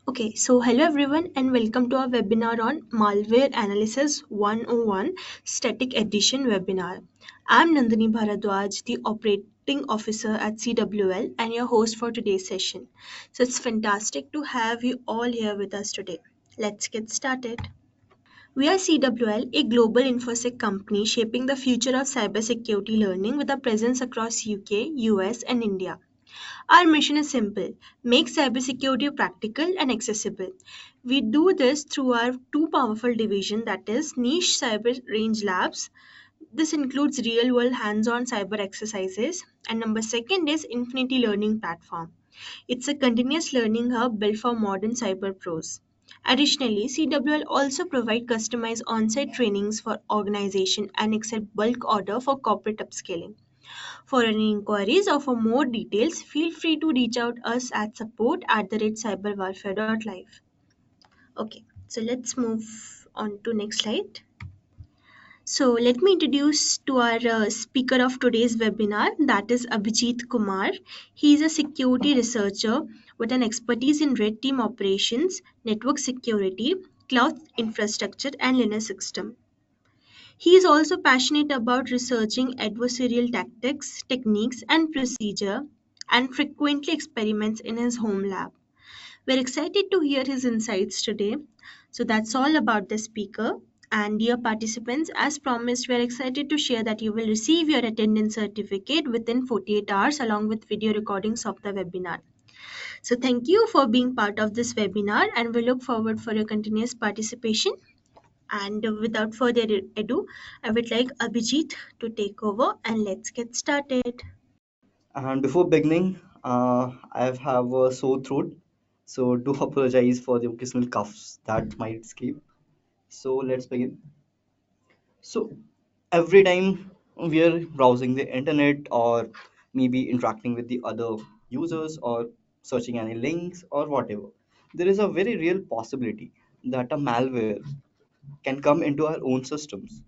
Okay, so hello everyone and welcome to our webinar on Malware Analysis 101 Static Edition webinar. I'm Nandini Bharadwaj, the operating officer at CWL and your host for today's session. So it's fantastic to have you all here with us today. Let's get started. We are CWL, a global infosec company shaping the future of cybersecurity learning with a presence across UK, US and India. Our mission is simple: make cybersecurity practical and accessible. We do this through our two powerful divisions, that is, niche cyber range labs. This includes real world hands on cyber exercises. And number second is Infinity Learning Platform. It's a continuous learning hub built for modern cyber pros. Additionally, CWL also provide customized on-site trainings for organization and accept bulk order for corporate upscaling. For any inquiries or for more details, feel free to reach out us at support@cyberwarfare.live. Okay, so let's move on to next slide. So let me introduce to our speaker of today's webinar, that is Abhijit Kumar. He is a security researcher with an expertise in red team operations, network security, cloud infrastructure, and Linux system. He is also passionate about researching adversarial tactics, techniques, and procedure, and frequently experiments in his home lab. We're excited to hear his insights today. So that's all about the speaker. And dear participants, as promised, we're excited to share that you will receive your attendance certificate within 48 hours along with video recordings of the webinar. So thank you for being part of this webinar and we look forward for your continuous participation. And without further ado, I would like Abhijit to take over and let's get started. And before beginning, I have a sore throat, so do apologize for the occasional coughs that might escape. So let's begin. So every time we are browsing the internet or maybe interacting with the other users or searching any links or whatever, there is a very real possibility that a malware can come into our own systems.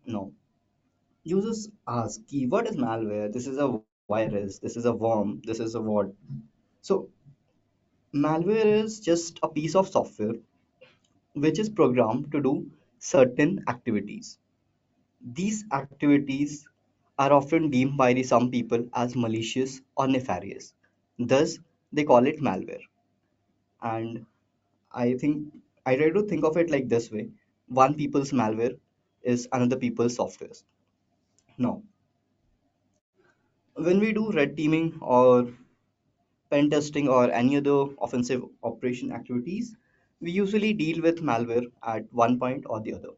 Now, users ask, what is malware? This is a virus, this is a worm, this is a what? So malware is just a piece of software which is programmed to do certain activities. These activities are often deemed by some people as malicious or nefarious. Thus, they call it malware. And I think I try to think of it like this way: one people's malware is another people's software. Now, when we do red teaming or pen testing or any other offensive operation activities, we usually deal with malware at one point or the other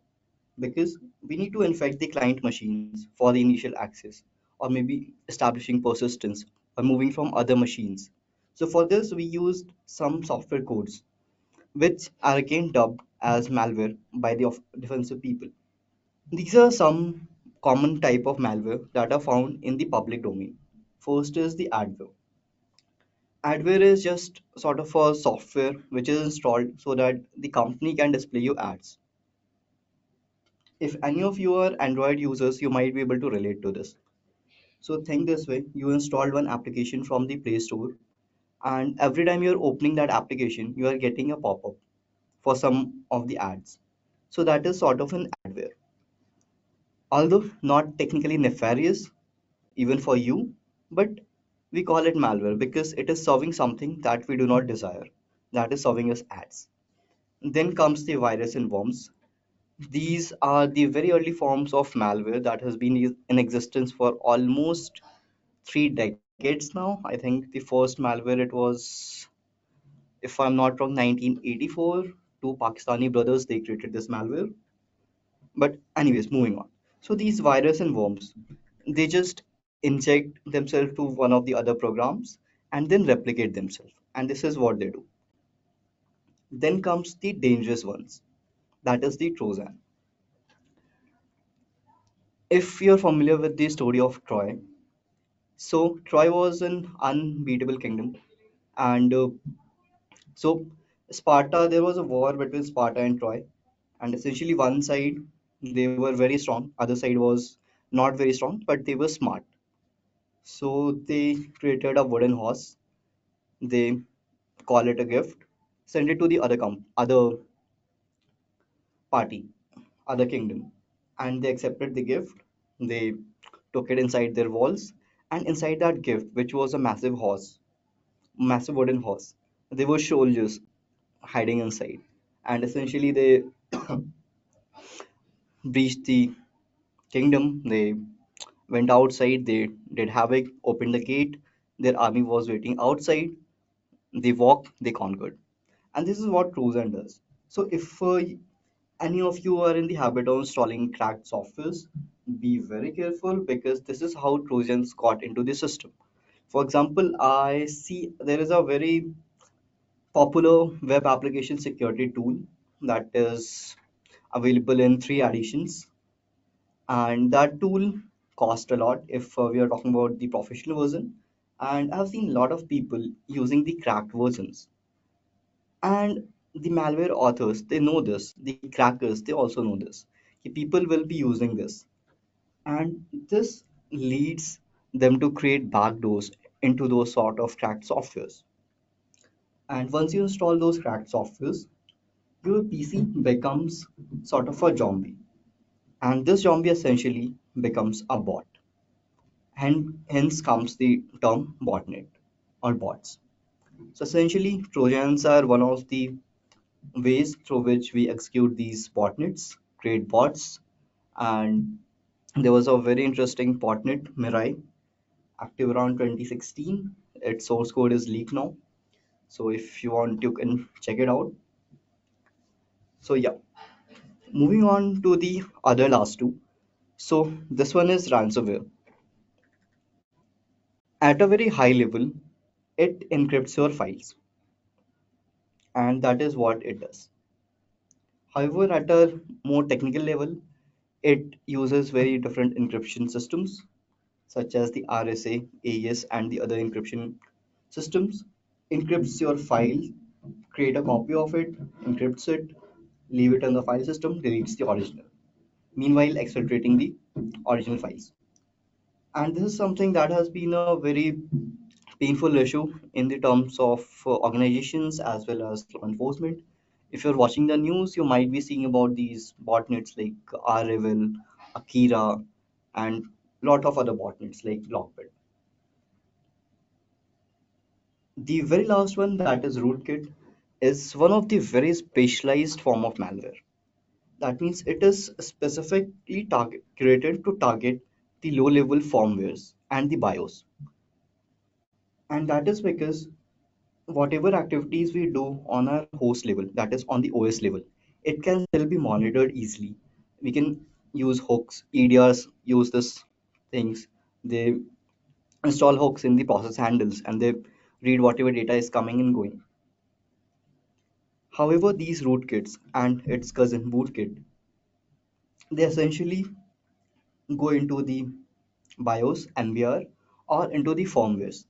because we need to infect the client machines for the initial access or maybe establishing persistence or moving from other machines. So for this, we used some software codes which are again dubbed as malware by the defensive people. These are some common type of malware that are found in the public domain. First is the adware. Adware is just sort of a software which is installed so that the company can display you ads. If any of you are Android users, you might be able to relate to this. So think this way: you installed one application from the Play Store, and every time you're opening that application, you are getting a pop-up for some of the ads. So that is sort of an adware. Although not technically nefarious, even for you, but we call it malware because it is serving something that we do not desire, that is serving us ads. Then comes the virus and worms. These are the very early forms of malware that has been in existence for almost 3 decades now. I think the first malware, it was, if I'm not wrong, 1984. Two Pakistani brothers, they created this malware. But anyways, moving on. So these virus and worms, they just inject themselves to one of the other programs and then replicate themselves. And this is what they do. Then comes the dangerous ones. That is the Trojan. If you're familiar with the story of Troy, so Troy was an unbeatable kingdom, and so Sparta, there was a war between Sparta and Troy, and essentially one side they were very strong, other side was not very strong, but they were smart. So they created a wooden horse. They call it a gift, send it to the other party, other kingdom, and they accepted the gift. They took it inside their walls, and inside that gift, which was a massive horse, massive wooden horse, there were soldiers hiding inside, and essentially they breached the kingdom. They went outside, they did havoc, opened the gate. Their army was waiting outside. They walked, they conquered. And this is what Trojan does. So if any of you are in the habit of installing cracked softwares, be very careful because this is how Trojans got into the system. For example, I see there is a very popular web application security tool that is available in three editions, and that tool cost a lot if we are talking about the professional version. And I've seen a lot of people using the cracked versions, and the malware authors, they know this, the crackers, they also know this. People will be using this, and this leads them to create backdoors into those sort of cracked softwares. And once you install those cracked softwares, your PC becomes sort of a zombie, and this zombie essentially becomes a bot, and hence comes the term botnet or bots. So essentially, Trojans are one of the ways through which we execute these botnets, create bots. And there was a very interesting botnet, Mirai, active around 2016. Its source code is leaked now. So if you want, you can check it out. So yeah, moving on to the other last two. So this one is ransomware. At a very high level, it encrypts your files, and that is what it does. However, at a more technical level, it uses very different encryption systems such as the RSA, AES, and the other encryption systems. Encrypts your file, create a copy of it, encrypts it, leave it in the file system, deletes the original. Meanwhile, exfiltrating the original files. And this is something that has been a very painful issue in the terms of organizations as well as law enforcement. If you're watching the news, you might be seeing about these botnets like RRevil, Akira, and lot of other botnets like Lockbit. The very last one, that is rootkit, is one of the very specialized form of malware. That means it is specifically created to target the low level firmwares and the BIOS. And that is because whatever activities we do on our host level, that is on the OS level, it can still be monitored easily. We can use hooks, EDRs use this things. They install hooks in the process handles and they read whatever data is coming and going. However, these rootkits and its cousin bootkit, they essentially go into the BIOS, NVR, or into the firmwares.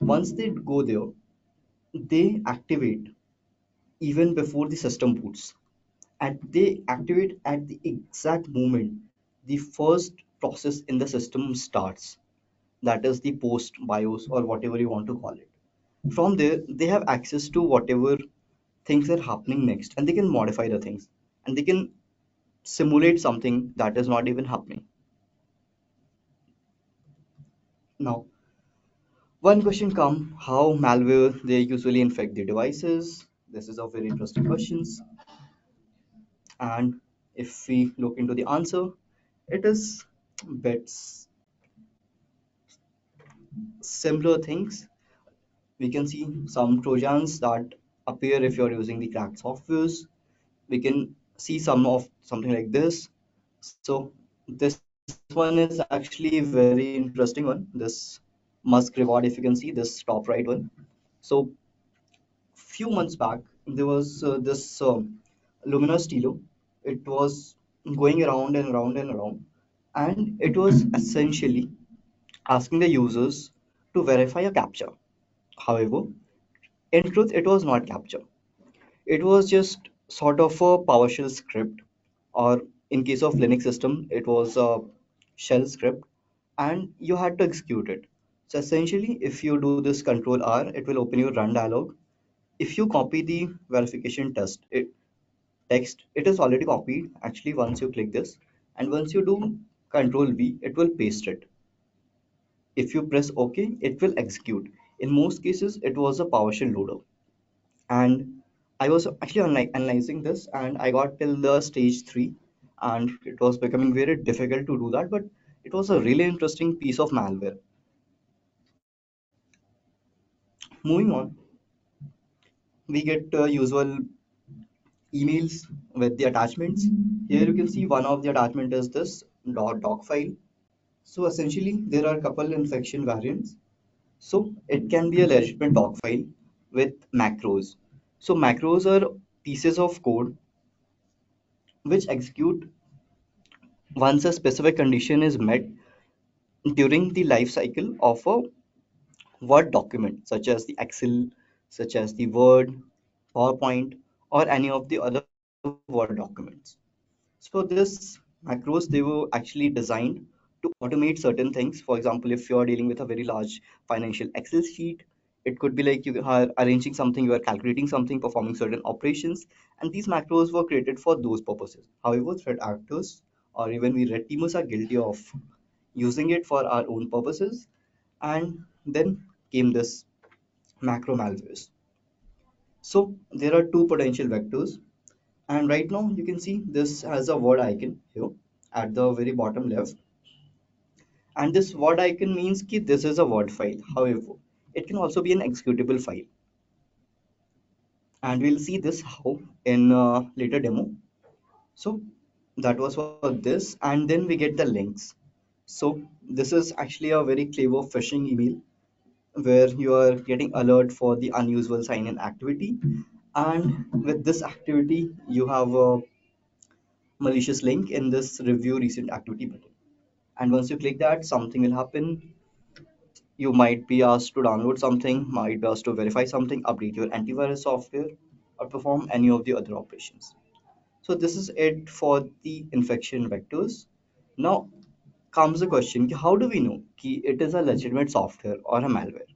Once they go there, they activate even before the system boots. And they activate at the exact moment the first process in the system starts. That is the post BIOS or whatever you want to call it. From there, they have access to whatever things are happening next, and they can modify the things, and they can simulate something that is not even happening. Now, one question come, how malware they usually infect the devices. This is a very interesting questions, and if we look into the answer, it is bits similar things. We can see some trojans that appear if you're using the cracked softwares. We can see some of something like this. So this one is actually very interesting one. This Musk reward, if you can see this top right one. So few months back, there was this luminous stilo. It was going around and around and around, and it was essentially asking the users to verify a captcha. However, in truth, it was not captcha. It was just sort of a PowerShell script, or in case of Linux system, it was a shell script, and you had to execute it. So essentially, if you do this Control R, it will open your run dialog. If you copy the verification text, it is already copied actually once you click this, and once you do Control V, it will paste it. If you press OK, it will execute. In most cases, it was a PowerShell loader. And I was actually analyzing this, and I got till the stage 3, and it was becoming very difficult to do that, but it was a really interesting piece of malware. Moving on, we get usual emails with the attachments. Here you can see one of the attachment is this doc file. So essentially, there are a couple infection variants. So it can be a legitimate doc file with macros. So macros are pieces of code which execute once a specific condition is met during the life cycle of a Word document, such as the Excel, such as the Word, PowerPoint, or any of the other Word documents. So this macros, they were actually designed to automate certain things. For example, if you are dealing with a very large financial Excel sheet, it could be like you are arranging something, you are calculating something, performing certain operations, and these macros were created for those purposes. However, threat actors or even we red teamers are guilty of using it for our own purposes, and then came this macro malwares. So there are two potential vectors, and right now you can see this has a word icon here at the very bottom left, and this word icon means that this is a word file. However, it can also be an executable file, and we'll see this how in later demo. So that was for this, and then we get the links. So this is actually a very clever phishing email where you are getting alert for the unusual sign in activity, and with this activity you have a malicious link in this review recent activity button, and once you click that, something will happen. You might be asked to download something, might be asked to verify something, update your antivirus software, or perform any of the other operations. So this is it for the infection vectors. Now comes the question, how do we know कि it is a legitimate software or a malware?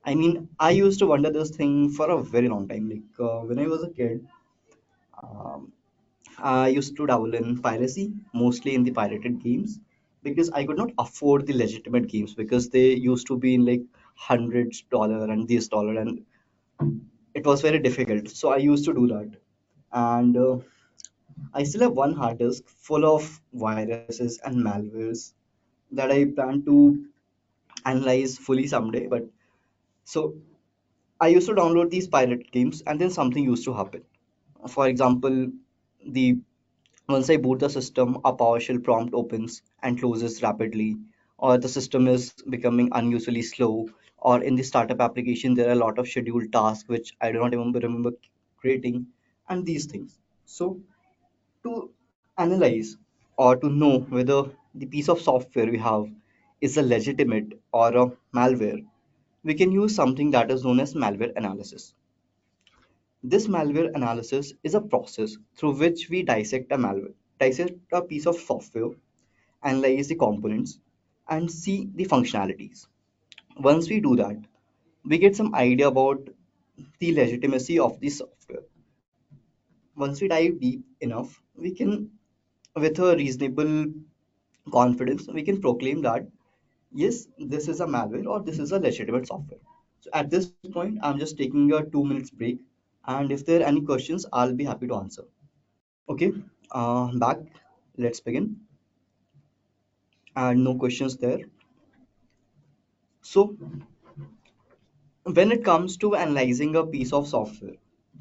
I mean, I used to wonder this thing for a very long time. Like when I was a kid, um, I used to dabble in piracy, mostly in the pirated games, because I could not afford the legitimate games because they used to be in like $100 and this dollar, and it was very difficult. So I used to do that, and I still have one hard disk full of viruses and malwares that I plan to analyze fully someday. But so I used to download these pirate games, and then something used to happen. For example, the once I boot the system, a PowerShell prompt opens and closes rapidly, or the system is becoming unusually slow, or in the startup application there are a lot of scheduled tasks which I do not even remember creating, and these things. So to analyze or to know whether the piece of software we have is a legitimate or a malware, we can use something that is known as malware analysis. This malware analysis is a process through which we dissect a piece of software, analyze the components, and see the functionalities. Once we do that, we get some idea about the legitimacy of the software. Once we dive deep enough, we can, with a reasonable confidence, we can proclaim that yes, this is a malware or this is a legitimate software. So at this point, I'm just taking a 2 minutes break, and if there are any questions, I'll be happy to answer. Okay, back. Let's begin. And no questions there. So when it comes to analyzing a piece of software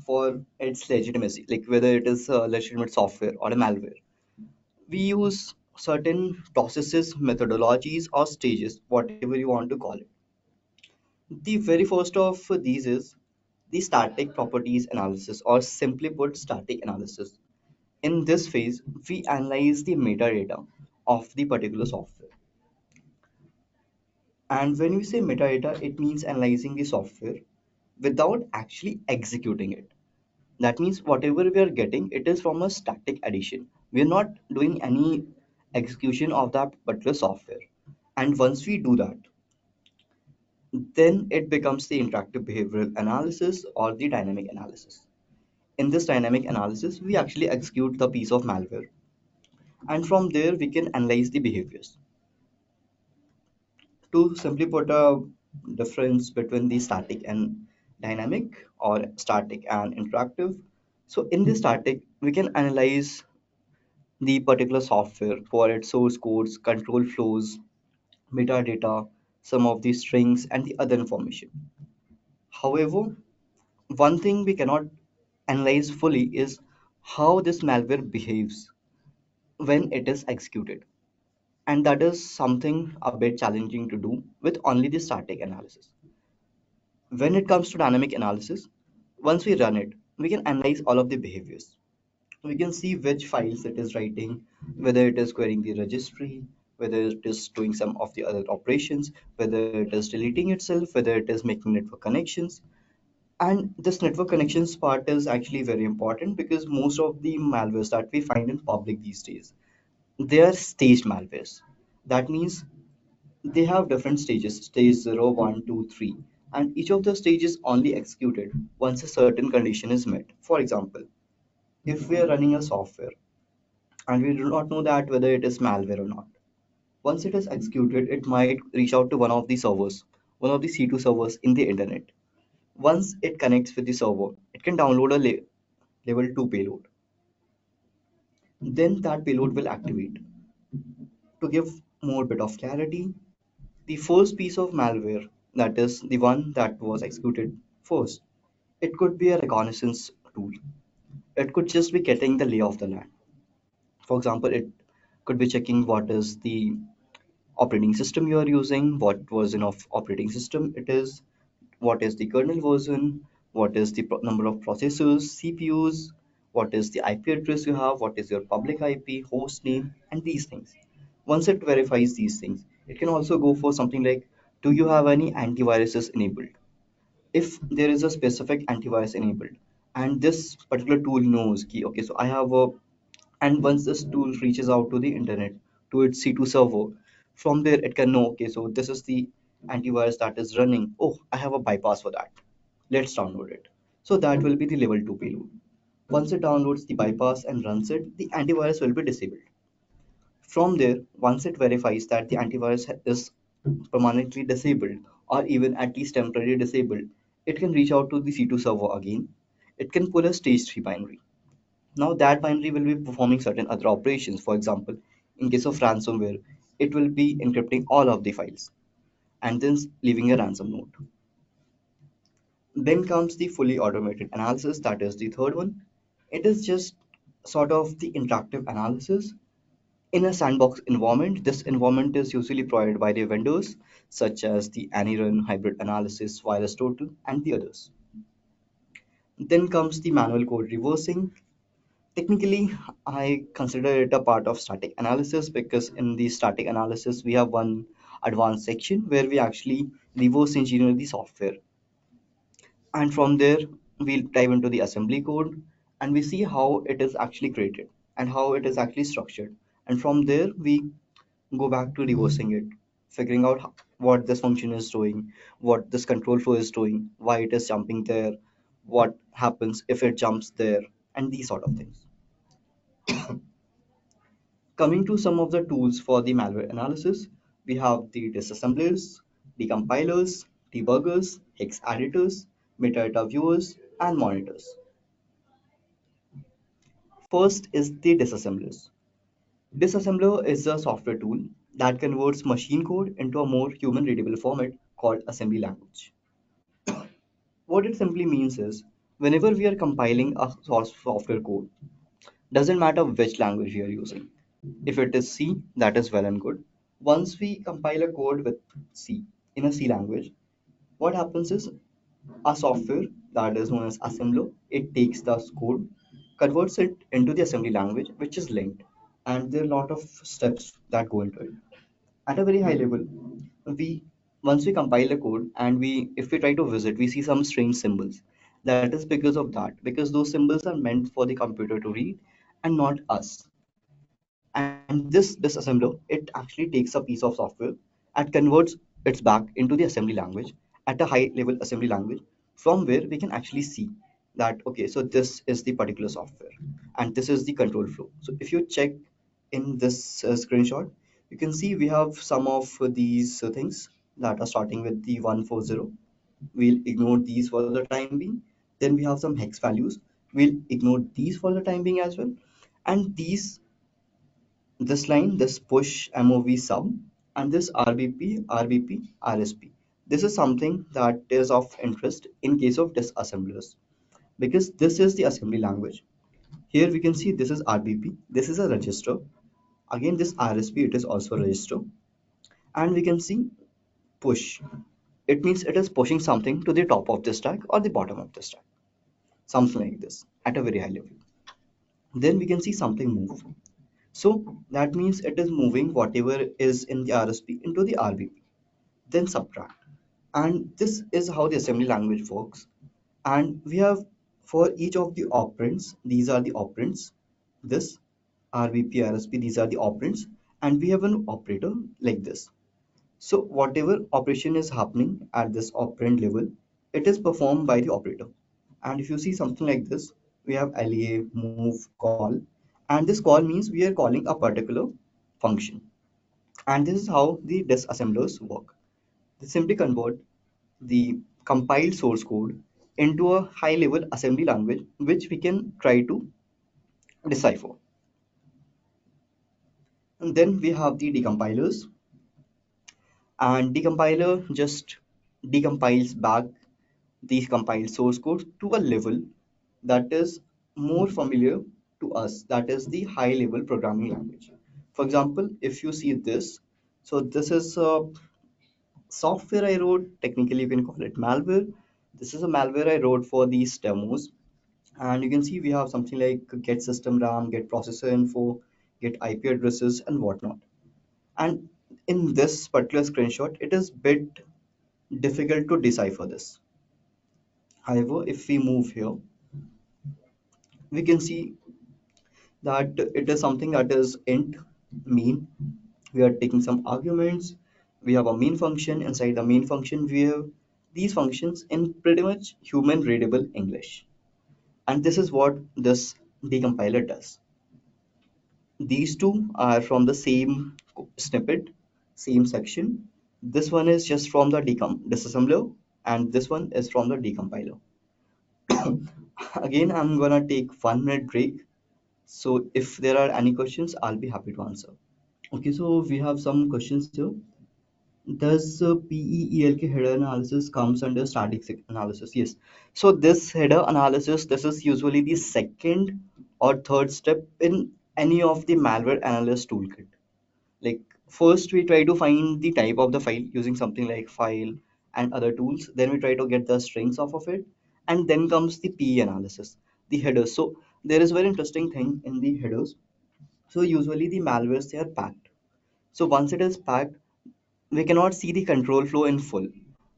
for its legitimacy, like whether it is a legitimate software or a malware, we use certain processes, methodologies, or stages, whatever you want to call it. The very first of these is the static properties analysis, or simply put, static analysis. In this phase, we analyze the metadata of the particular software. And when we say metadata, it means analyzing the software without actually executing it. That means whatever we are getting, it is from a static addition. We are not doing any execution of that particular software. And once we do that, Then it becomes the interactive behavioral analysis or the dynamic analysis. In this dynamic analysis, we actually execute the piece of malware, and from there we can analyze the behaviors. To simply put a difference between the static and dynamic, or static and interactive, so in the static we can analyze the particular software for its source codes, control flows, metadata, some of the strings, and the other information. However, one thing we cannot analyze fully is how this malware behaves when it is executed. And that is something a bit challenging to do with only the static analysis. When it comes to dynamic analysis, once we run it, we can analyze all of the behaviors. We can see which files it is writing, whether it is querying the registry, whether it is doing some of the other operations, whether it is deleting itself, whether it is making network connections. And this network connections part is actually very important because most of the malwares that we find in public these days, they are staged malwares. That means they have different stages, stage 0, 1, 2, 3, and each of the stages only executed once a certain condition is met. For example, if we are running a software and we do not know that whether it is malware or not, once it is executed, it might reach out to one of the servers, one of the C2 servers in the internet. Once it connects with the server, it can download a level 2 payload. Then that payload will activate. To give more bit of clarity, the first piece of malware, that is the one that was executed first, it could be a reconnaissance tool. It could just be getting the lay of the land. For example, it could be checking what is the operating system you are using, what version of operating system it is, what is the kernel version, what is the number of processors, CPUs, what is the IP address you have, what is your public IP, host name, and these things. Once it verifies these things, it can also go for something like, do you have any antiviruses enabled? If there is a specific antivirus enabled, and this particular tool knows, key, okay, so I have a, and once this tool reaches out to the internet, to its C2 server, from there it can know, okay, so this is the antivirus that is running. Oh, I have a bypass for that. Let's download it. So that will be the level 2 payload. Once it downloads the bypass and runs it, the antivirus will be disabled. From there, once it verifies that the antivirus is permanently disabled or even at least temporarily disabled, it can reach out to the C2 server again. It can pull a stage 3 binary. Now that binary will be performing certain other operations. For example, in case of ransomware, it will be encrypting all of the files and then leaving a ransom note. Then comes the fully automated analysis, that is the third one. It is just sort of the interactive analysis in a sandbox environment. This environment is usually provided by the vendors such as the AnyRun, Hybrid Analysis, Virus Total, and the others. Then comes the manual code reversing. Technically, I consider it a part of static analysis because in the static analysis, we have one advanced section where we actually reverse engineer the software. And from there, we'll dive into the assembly code and we see how it is actually created and how it is actually structured. And from there, we go back to reversing it, figuring out what this function is doing, what this control flow is doing, why it is jumping there, what happens if it jumps there, and these sort of things. Coming to some of the tools for the malware analysis, we have the disassemblers, decompilers, debuggers, hex editors, metadata viewers, and monitors. First is the disassemblers. Disassembler is a software tool that converts machine code into a more human readable format called assembly language. What it simply means is whenever we are compiling a source software code, doesn't matter which language we are using. If it is C, that is well and good. Once we compile a code with C in a C language, what happens is a software that is known as assembler, it takes the code, converts it into the assembly language, which is linked, and there are a lot of steps that go into it. At a very high level, we once we compile a code and we if we try to visit, we see some strange symbols. That is because of that, because those symbols are meant for the computer to read and not us. And this disassembler, it actually takes a piece of software and converts it back into the assembly language, at a high level assembly language from where we can actually see that okay, so this is the particular software and this is the control flow. So if you check in this screenshot, you can see we have some of these things that are starting with the 140. We'll ignore these for the time being. Then we have some hex values. We'll ignore these for the time being as well. And these, this line, this push MOV sub, and this RBP, RSP. This is something that is of interest in case of disassemblers because this is the assembly language. Here we can see this is RBP. This is a register. Again, this RSP, it is also a register. And we can see push. It means it is pushing something to the top of the stack or the bottom of the stack. Something like this at a very high level. Then we can see something move. So that means it is moving whatever is in the RSP into the RBP, then subtract. And this is how the assembly language works. And we have for each of the operands, these are the operands, this RBP, RSP, these are the operands, and we have an operator like this. So whatever operation is happening at this operand level, it is performed by the operator. And if you see something like this, we have LEA, move, call, and this call means we are calling a particular function. And this is how the disassemblers work. They simply convert the compiled source code into a high level assembly language which we can try to decipher. And then we have the decompilers, and decompiler just decompiles back these compiled source code to a level that is more familiar to us, that is the high level programming language. For example, if you see this, so this is a software I wrote, technically you can call it malware. This is a malware I wrote for these demos, and you can see we have something like get system ram, get processor info, get IP addresses and whatnot. And in this particular screenshot it is bit difficult to decipher this. However, if we move here, we can see that it is something that is int main. We are taking some arguments. We have a main function. Inside the main function, we have these functions in pretty much human readable English. And this is what this decompiler does. These two are from the same snippet, same section. This one is just from the disassembler, and this one is from the decompiler. Again, I'm gonna take 1 minute break. So if there are any questions, I'll be happy to answer. Okay, so we have some questions here. Does PEELK header analysis comes under static analysis? Yes. So this header analysis, this is usually the second or third step in any of the malware analyst toolkit. Like first we try to find the type of the file using something like file and other tools. Then we try to get the strings off of it, and then comes the PE analysis, the headers. So there is very interesting thing in the headers. So usually the malwares they are packed. So once it is packed, we cannot see the control flow in full.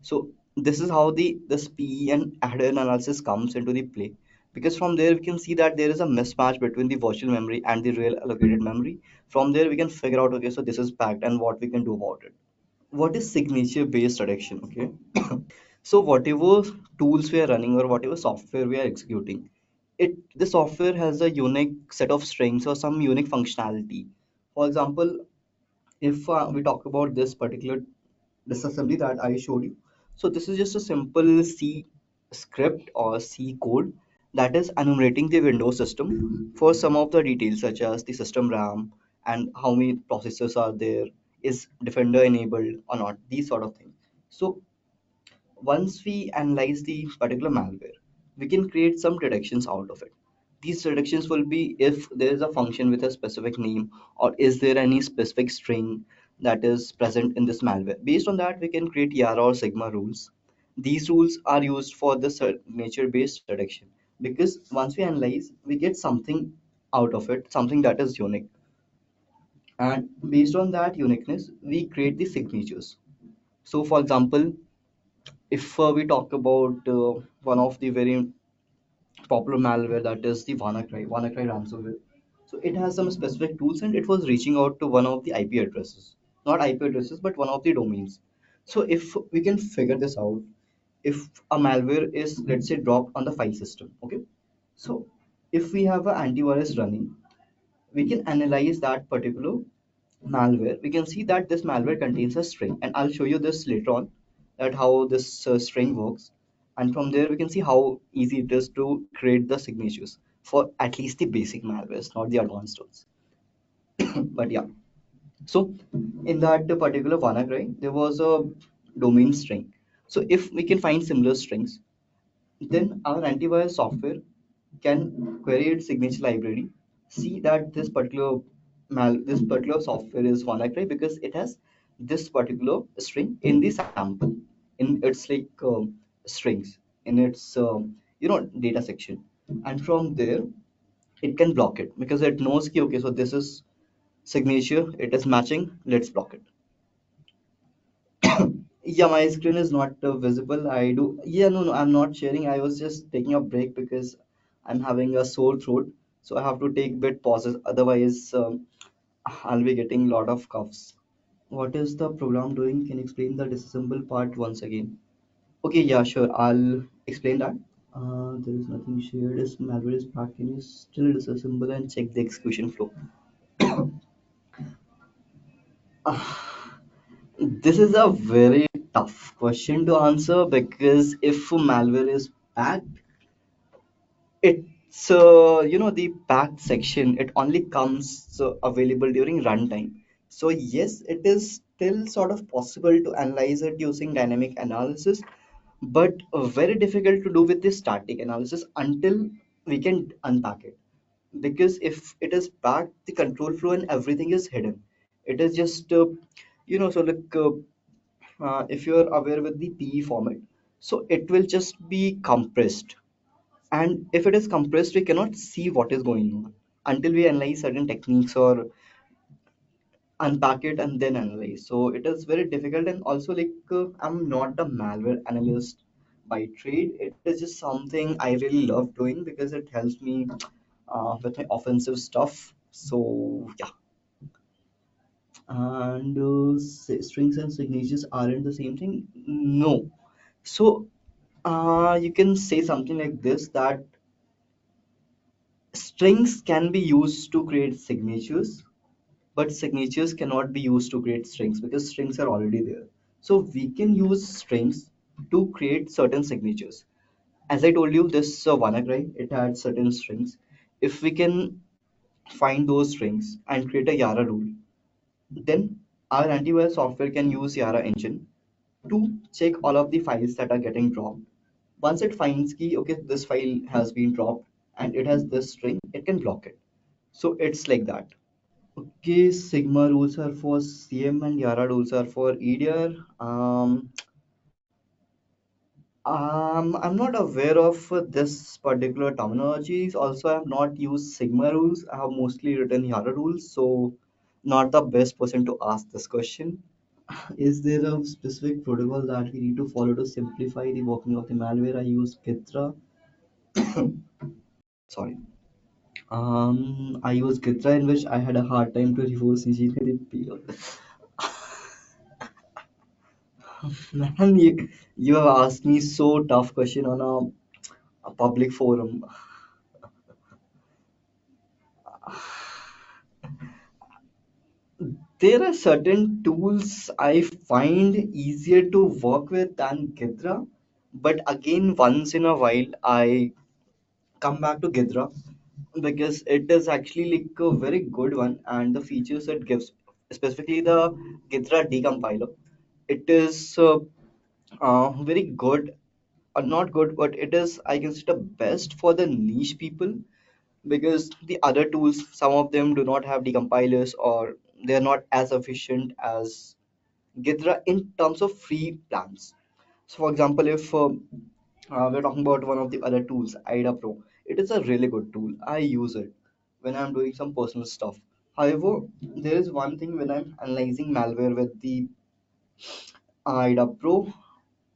So this is how the this PE and header analysis comes into the play. Because from there we can see that there is a mismatch between the virtual memory and the real allocated memory. From there we can figure out okay, so this is packed and what we can do about it. What is signature based reduction? Okay. So whatever tools we are running or whatever software we are executing, it the software has a unique set of strings or some unique functionality. For example, if we talk about this particular disassembly that I showed you, so this is just a simple C script or C code that is enumerating the Windows system for some of the details such as the system RAM and how many processors are there, is Defender enabled or not, these sort of things. So once we analyze the particular malware, we can create some predictions out of it. These predictions will be if there is a function with a specific name or is there any specific string that is present in this malware. Based on that, we can create Yara or Sigma rules. These rules are used for the nature-based prediction because once we analyze, we get something out of it, something that is unique. And based on that uniqueness, we create the signatures. So, for example, if we talk about one of the very popular malware that is the WannaCry ransomware. So it has some specific tools and it was reaching out to one of the IP addresses, not IP addresses, but one of the domains. So if we can figure this out, if a malware is, let's say, dropped on the file system. Okay, so if we have an antivirus running, we can analyze that particular malware. We can see that this malware contains a string, and I'll show you this later on, that how this string works. And from there we can see how easy it is to create the signatures for at least the basic malwares, not the advanced ones. But yeah, so in that particular WannaCry, there was a domain string. So if we can find similar strings, then our antivirus software can query its signature library, see that this particular software is WannaCry because it has this particular string in the sample, in its strings, in its data section. And from there it can block it because it knows ki, okay, so this is signature, it is matching, let's block it. Yeah, my screen is not visible. I do. Yeah, no, no, I'm not sharing. I was just taking a break because I'm having a sore throat, so I have to take bit pauses. Otherwise, I'll be getting a lot of coughs. What is the program doing? Can you explain the disassemble part once again? Okay, yeah, sure. I'll explain that. There is nothing shared. Is malware is back? Can you still disassemble and check the execution flow? This is a very tough question to answer because if malware is packed, it's the packed section. It only comes available during runtime. So yes, it is still sort of possible to analyze it using dynamic analysis, but very difficult to do with the static analysis until we can unpack it. Because if it is packed, the control flow and everything is hidden. It is just so like. If you're aware with the PE format, so it will just be compressed. And if it is compressed, we cannot see what is going on until we analyze certain techniques or unpack it and then analyze. So it is very difficult. And also, I'm not a malware analyst by trade. It is just something I really love doing because it helps me with my offensive stuff. So yeah. And strings and signatures aren't the same thing. No. So you can say something like this, that strings can be used to create signatures, but signatures cannot be used to create strings because strings are already there. So we can use strings to create certain signatures. As I told you, this WannaCry, it had certain strings. If we can find those strings and create a Yara rule, then our antivirus software can use Yara engine to check all of the files that are getting dropped. Once it finds key, okay, this file has been dropped and it has this string, it can block it. So it's like that. Okay, Sigma rules are for CM and Yara rules are for EDR. I'm not aware of this particular terminologies. Also, I have not used Sigma rules. I have mostly written Yara rules, so not the best person to ask this question. Is there a specific protocol that we need to follow to simplify the working of the malware? I use Gitra. Sorry. I use Gitra in which I had a hard time to reverse engineer the payload. Man, you have asked me so tough question on a public forum. There are certain tools I find easier to work with than Gidra, but again, once in a while, I come back to Gidra because it is actually like a very good one, and the features it gives, specifically the Gidra decompiler, it is very good, or not good, but it is, I consider, best for the niche people because the other tools, some of them do not have decompilers or they're not as efficient as Gidra in terms of free plans. So, for example, if we're talking about one of the other tools, IDA Pro, it is a really good tool. I use it when I'm doing some personal stuff. However, there is one thing when I'm analyzing malware with the IDA Pro,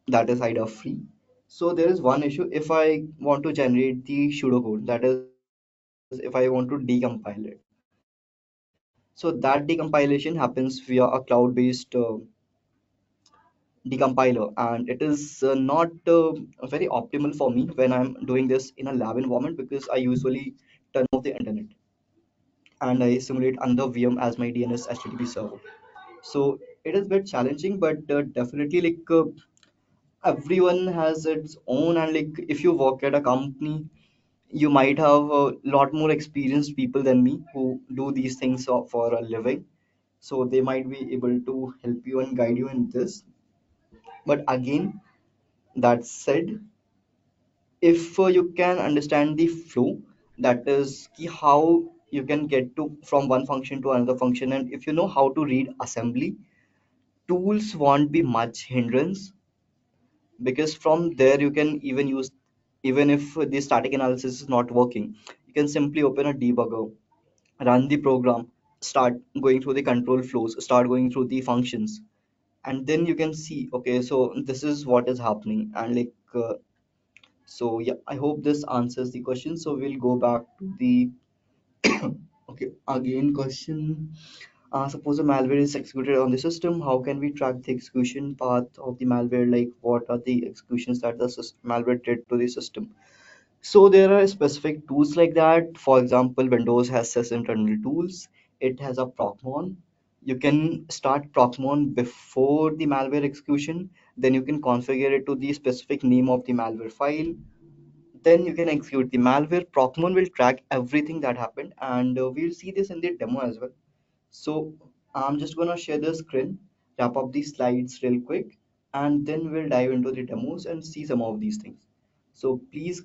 that is IDA free. So there is one issue if I want to generate the pseudocode, that is if I want to decompile it. So that decompilation happens via a cloud-based decompiler, and it is not very optimal for me when I'm doing this in a lab environment, because I usually turn off the internet and I simulate another VM as my DNS HTTP server. So it is a bit challenging, but definitely everyone has its own. And if you work at a company, you might have a lot more experienced people than me who do these things for a living, so they might be able to help you and guide you in this. But again, that said, if you can understand the flow, that is how you can get to from one function to another function, and if you know how to read assembly, tools won't be much hindrance, because from there you can even use, even if the static analysis is not working, you can simply open a debugger, run the program, start going through the control flows, start going through the functions, and then you can see, okay, so this is what is happening. And so yeah, I hope this answers the question. So we'll go back to the okay, again question. Suppose a malware is executed on the system, how can we track the execution path of the malware? Like, what are the executions that the malware did to the system? So there are specific tools like that. For example, Windows has such internal tools. It has a Procmon. You can start Procmon before the malware execution. Then you can configure it to the specific name of the malware file. Then you can execute the malware. Procmon will track everything that happened, and we'll see this in the demo as well. So I'm just gonna share the screen, wrap up these slides real quick, and then we'll dive into the demos and see some of these things. So please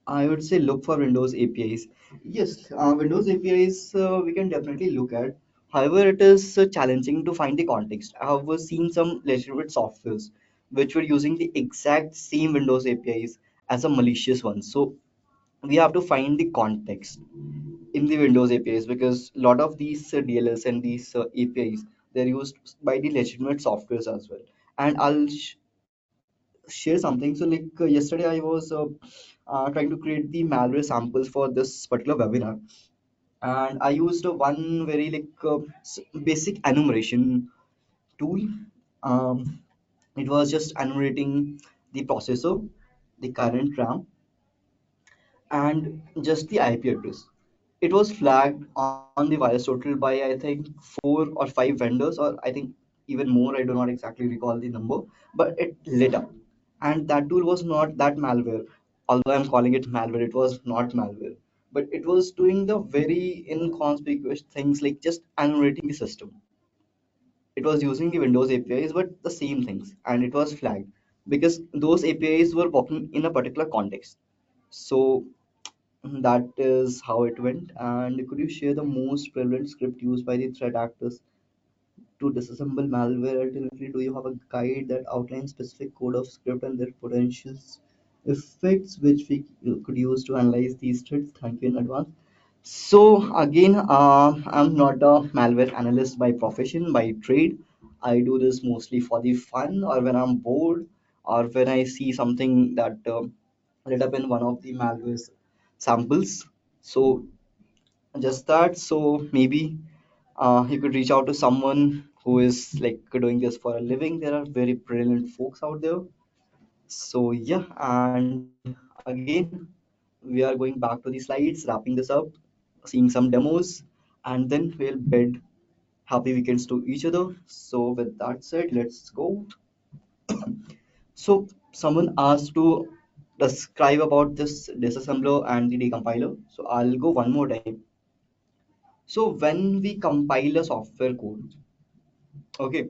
I would say look for Windows APIs. Yes, Windows APIs we can definitely look at. However, it is challenging to find the context. I have seen some legitimate softwares which were using the exact same Windows APIs as a malicious one. So we have to find the context in the Windows APIs, because a lot of these DLLs and these APIs, they're used by the legitimate softwares as well. And I'll share something. So yesterday I was trying to create the malware samples for this particular webinar, and I used one very basic enumeration tool. Um, it was just enumerating the processor, the current RAM, and just the IP address. It was flagged on the virus total by, I think, 4 or 5 vendors, or I think even more. I do not exactly recall the number, but it lit up. And that tool was not that malware. Although I'm calling it malware, it was not malware. But it was doing the very inconspicuous things like just annotating the system. It was using the Windows APIs, but the same things, and it was flagged because those APIs were working in a particular context. So that is how it went. And could you share the most prevalent script used by the threat actors to disassemble malware ultimately? Do you have a guide that outlines specific code of script and their potential effects which we could use to analyze these threats? Thank you in advance. So again, I'm not a malware analyst by profession, by trade. I do this mostly for the fun, or when I'm bored, or when I see something that lit up in one of the malware samples. So just that. So maybe you could reach out to someone who is doing this for a living. There are very brilliant folks out there. So yeah, and again, we are going back to the slides, wrapping this up, seeing some demos, and then we'll bid happy weekends to each other. So with that said, let's go. So someone asked to describe about this disassembler and the decompiler. So I'll go one more time. So when we compile a software code, okay,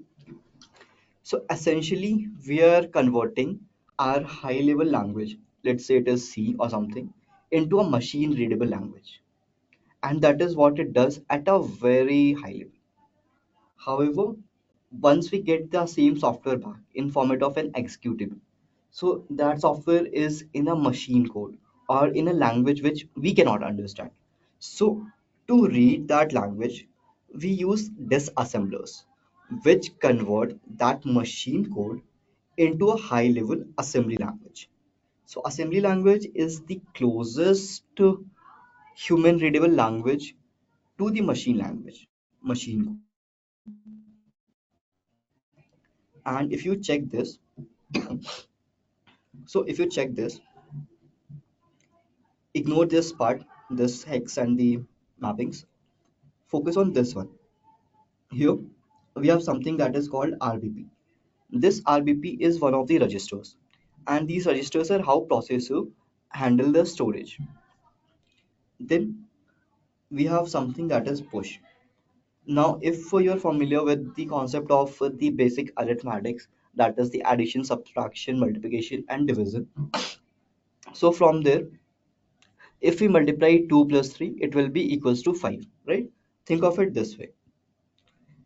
so essentially we are converting our high level language, let's say it is C or something, into a machine readable language. And that is what it does at a very high level. However, once we get the same software back in format of an executable, so that software is in a machine code or in a language which we cannot understand. So to read that language, we use disassemblers, which convert that machine code into a high level assembly language. So assembly language is the closest human readable language to the machine language, machine code. And And if you check this, so if you check this, ignore this part, this hex and the mappings, focus on this one. Here we have something that is called RBP. This RBP is one of the registers, and these registers are how processor handle the storage. Then we have something that is push. Now, if you're familiar with the concept of the basic arithmetics, that is the addition, subtraction, multiplication, and division. So from there, if we multiply 2 plus 3, it will be equals to 5, right? Think of it this way.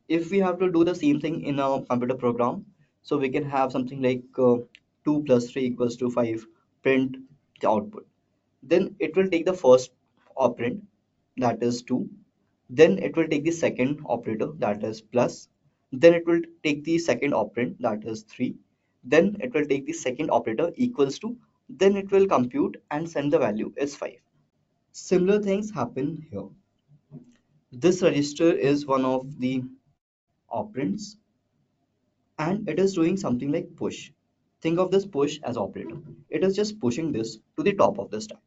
If we have to do the same thing in a computer program, so we can have something like 2 plus 3 equals to 5, print the output. Then it will take the first operand, that is 2. Then it will take the second operator, that is plus. Then it will take the second operand, that is 3. Then it will take the second operator equals to. Then it will compute and send the value as 5. Similar things happen here. This register is one of the operands, and it is doing something like push. Think of this push as operator. It is just pushing this to the top of the stack.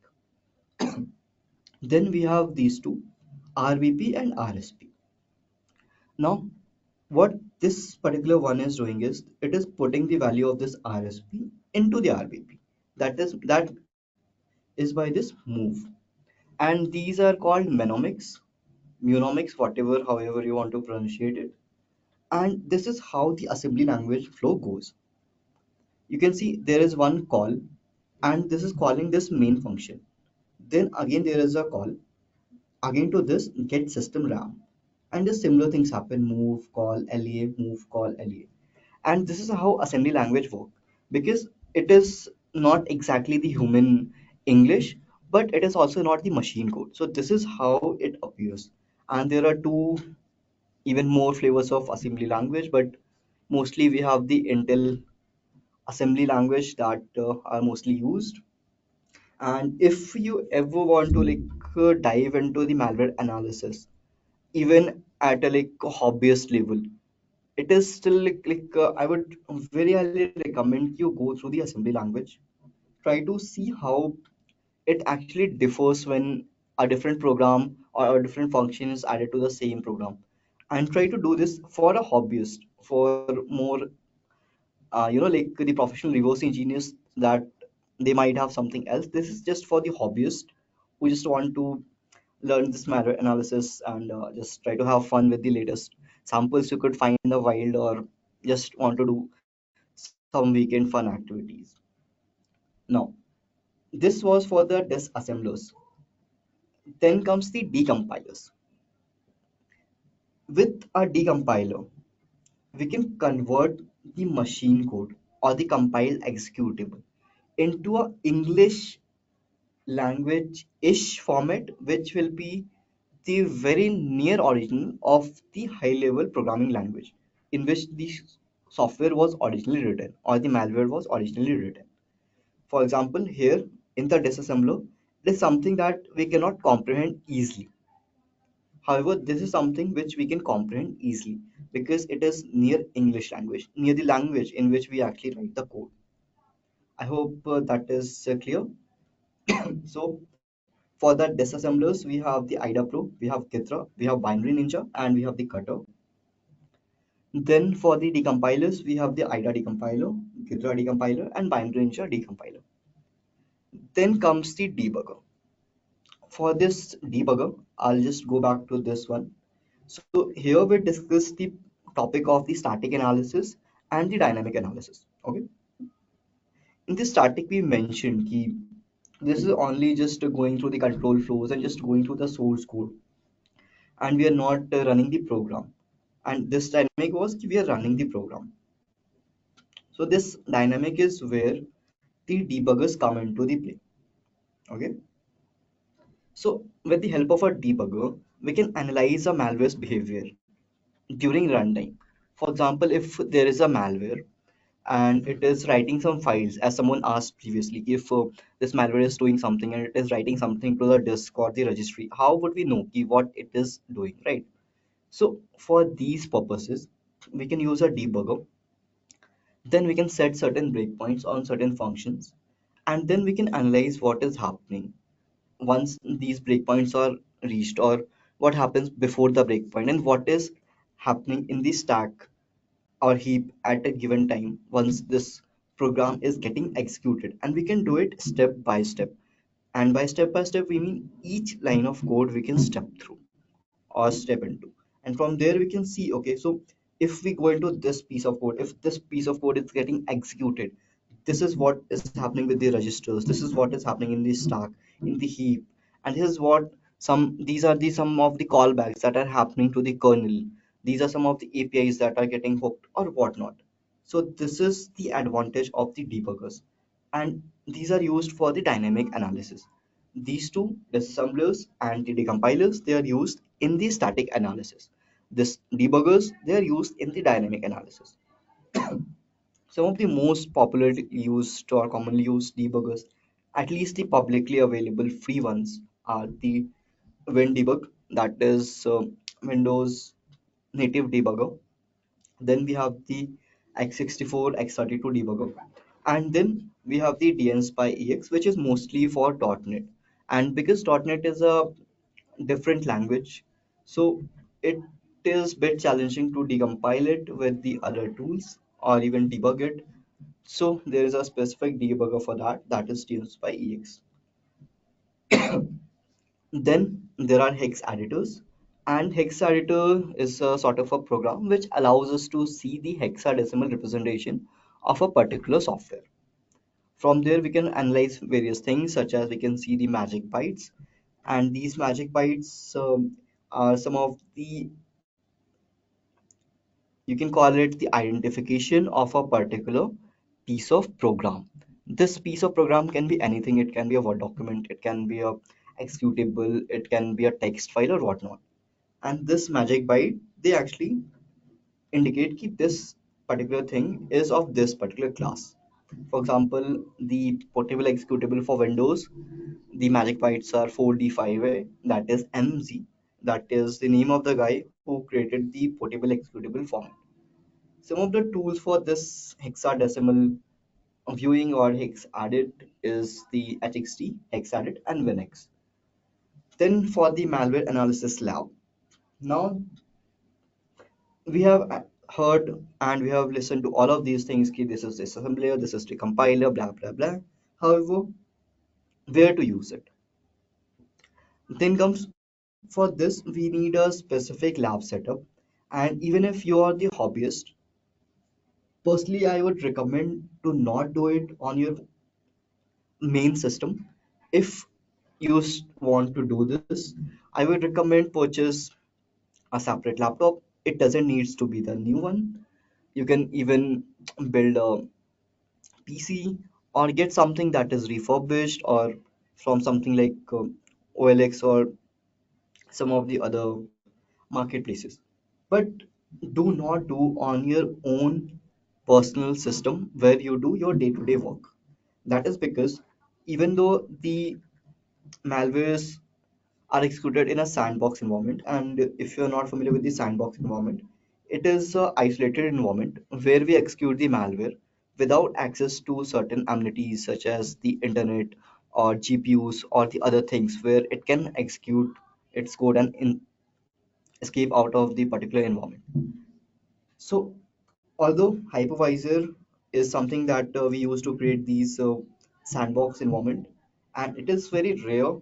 Then we have these two, RBP and RSP. Now, what this particular one is doing is it is putting the value of this RSP into the RBP. That is by this move. And these are called mnemonics, whatever, however you want to pronunciate it. And this is how the assembly language flow goes. You can see there is one call, and this is calling this main function. Then again there is a call again to this get system RAM, and the similar things happen: move, call, LEA, move, call, LEA. And this is how assembly language work, because it is not exactly the human English, but it is also not the machine code. So this is how it appears. And there are two even more flavors of assembly language, but mostly we have the Intel assembly language that are mostly used. And if you ever want to dive into the malware analysis, even at a hobbyist level, it is still I would very highly recommend you go through the assembly language. Try to see how it actually differs when a different program or a different function is added to the same program, and try to do this for a hobbyist, for more the professional reverse engineers, that they might have something else. This is just for the hobbyist who just want to learn this malware analysis and just try to have fun with the latest samples you could find in the wild, or just want to do some weekend fun activities. Now, this was for the disassemblers. Then comes the decompilers. With a decompiler, we can convert the machine code or the compiled executable into a English language-ish format, which will be the very near original of the high-level programming language in which the software was originally written or the malware was originally written. For example, here in the disassembler, it is something that we cannot comprehend easily. However, this is something which we can comprehend easily because it is near English language, near the language in which we actually write the code. I hope that is clear. So, for the disassemblers, we have the IDA Pro, we have Kitra, we have Binary Ninja, and we have the Cutter. Then for the decompilers, we have the IDA decompiler, Kitra decompiler, and Binary Ninja decompiler. Then comes the debugger. For this debugger, I'll just go back to this one. So here we discuss the topic of the static analysis and the dynamic analysis. Okay. In the static, we mentioned that this is only just going through the control flows and just going through the source code, and we are not running the program. And this dynamic was we are running the program. So this dynamic is where the debuggers come into the play. Okay. So with the help of a debugger, we can analyze a malware's behavior during runtime. For example, if there is a malware and it is writing some files, as someone asked previously, if this malware is doing something and it is writing something to the disk or the registry, how would we know what it is doing, right? So for these purposes, we can use a debugger Then we can set certain breakpoints on certain functions, and then we can analyze what is happening once these breakpoints are reached, or what happens before the breakpoint, and what is happening in the stack or heap at a given time once this program is getting executed. And we can do it step by step. And by step, we mean each line of code we can step through or step into. And from there, we can see, okay, so if we go into this piece of code, if this piece of code is getting executed, this is what is happening with the registers. This is what is happening in the stack, in the heap. And this is what these are the some of the callbacks that are happening to the kernel. These are some of the APIs that are getting hooked or whatnot. So this is the advantage of the debuggers, and these are used for the dynamic analysis. These two, the disassemblers and the decompilers, they are used in the static analysis. This debuggers, they are used in the dynamic analysis. Some of the most popularly used or commonly used debuggers, at least the publicly available free ones, are the WinDebug, that is Windows native debugger. Then we have the x64, x32 debugger, and then we have the DNSpy-EX, which is mostly for .NET. And because .NET is a different language, so it is bit challenging to decompile it with the other tools or even debug it. So there is a specific debugger for that, that is DNSpy-EX. Then there are hex editors, and hex editor is a sort of a program which allows us to see the hexadecimal representation of a particular software. From there, we can analyze various things, such as we can see the magic bytes, and these magic bytes are some of the, you can call it the identification of a particular piece of program. This piece of program can be anything. It can be a Word document, it can be a executable, it can be a text file or whatnot. And this magic byte, they actually indicate that this particular thing is of this particular class. For example, the portable executable for Windows, the magic bytes are 4D5A, that is MZ, that is the name of the guy who created the portable executable format. Some of the tools for this hexadecimal viewing or hexadit is the HXT, hexadit, and WinX. Then for the malware analysis lab, now we have heard and we have listened to all of these things. Ki this is disassembler, this is the compiler, blah blah blah. However, where to use it? Then comes, for this we need a specific lab setup. And even if you are the hobbyist, personally I would recommend to not do it on your main system. If you want to do this, I would recommend purchase a separate laptop. It doesn't needs to be the new one. You can even build a PC or get something that is refurbished or from something like OLX or some of the other marketplaces. But do not do on your own personal system where you do your day-to-day work. That is because even though the malwares are executed in a sandbox environment, and if you're not familiar with the sandbox environment, it is an isolated environment where we execute the malware without access to certain amenities such as the internet or GPUs or the other things where it can execute its code and escape out of the particular environment. So although hypervisor is something that we use to create these sandbox environment, and it is very rare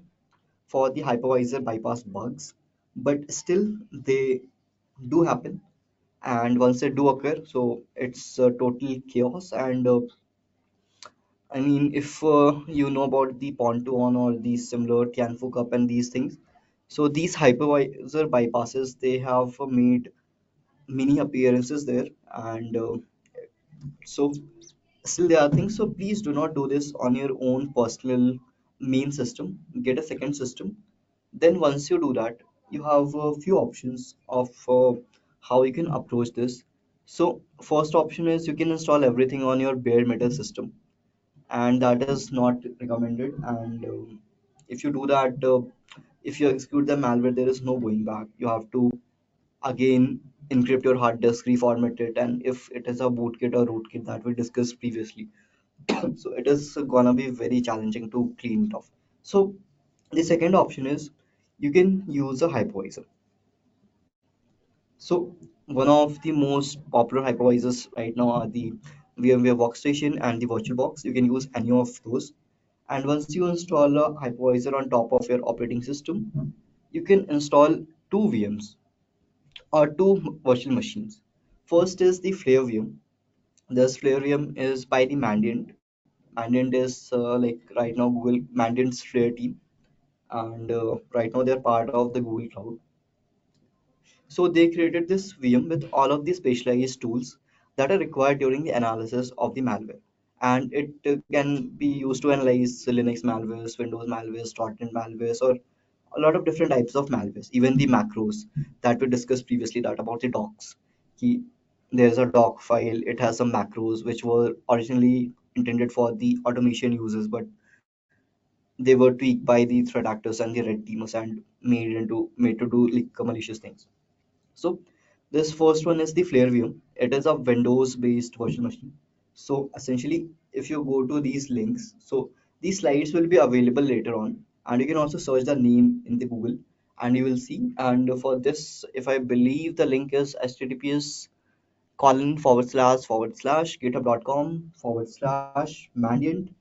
for the hypervisor bypass bugs, but still they do happen. And once they do occur, so it's total chaos. And I mean, if you know about the Pontoon or these similar Tianfu Cup and these things, so these hypervisor bypasses, they have made many appearances there. And so still there are things. So please do not do this on your own personal main system. Get a second system. Then once you do that, you have a few options of how you can approach this. So first option is you can install everything on your bare metal system, and that is not recommended. And if you do that, if you execute the malware, there is no going back. You have to again encrypt your hard disk, reformat it, and if it is a bootkit or rootkit that we discussed previously, so it is gonna be very challenging to clean it off. So the second option is you can use a hypervisor. So one of the most popular hypervisors right now are the VMware Workstation and the VirtualBox. You can use any of those. And once you install a hypervisor on top of your operating system, you can install two VMs or two virtual machines. First is the Flare VM. This Flare VM is by the Mandiant. Mandiant is like right now Google Mandiant's Flare team, and right now they're part of the Google Cloud. So they created this VM with all of the specialized tools that are required during the analysis of the malware. And it can be used to analyze Linux malwares, Windows malwares, .NET malwares, or a lot of different types of malwares. Even the macros that we discussed previously, that about the docs. Ki, there's a doc file. It has some macros which were originally intended for the automation users, but they were tweaked by the threat actors and the red teamers and made to do like malicious things. So this first one is the Flare VM. It is a Windows-based virtual machine. So essentially, if you go to these links, so these slides will be available later on, and you can also search the name in the Google, and you will see. And for this, if I believe the link is https colon // github.com/mandiant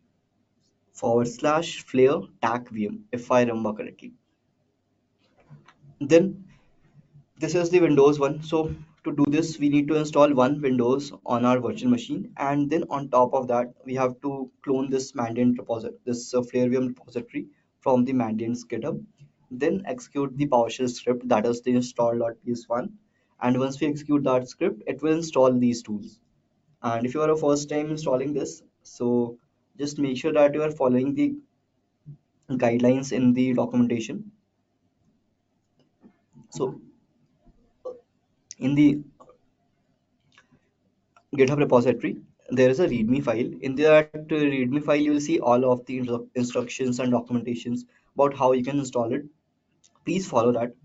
/flare tac VM, if I remember correctly. Then this is the Windows one. So to do this, we need to install one Windows on our virtual machine, and then on top of that, we have to clone this Mandiant repository, this Flarevim repository from the Mandiant's GitHub. Then execute the PowerShell script, that is the install.ps1. And once we execute that script, it will install these tools. And if you are a first time installing this, so just make sure that you are following the guidelines in the documentation. So in the GitHub repository, there is a README file. In that README file, you will see all of the instructions and documentations about how you can install it. Please follow that,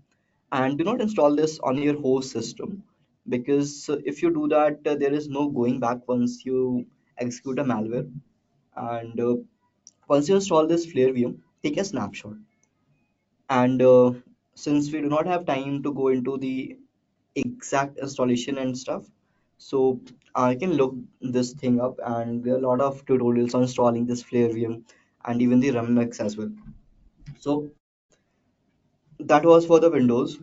and do not install this on your host system, because if you do that, there is no going back once you execute a malware. And once you install this Flare VM, take a snapshot. And since we do not have time to go into the exact installation and stuff, so I can look this thing up, and there are a lot of tutorials on installing this Flare VM and even the Remix as well. So that was for the Windows.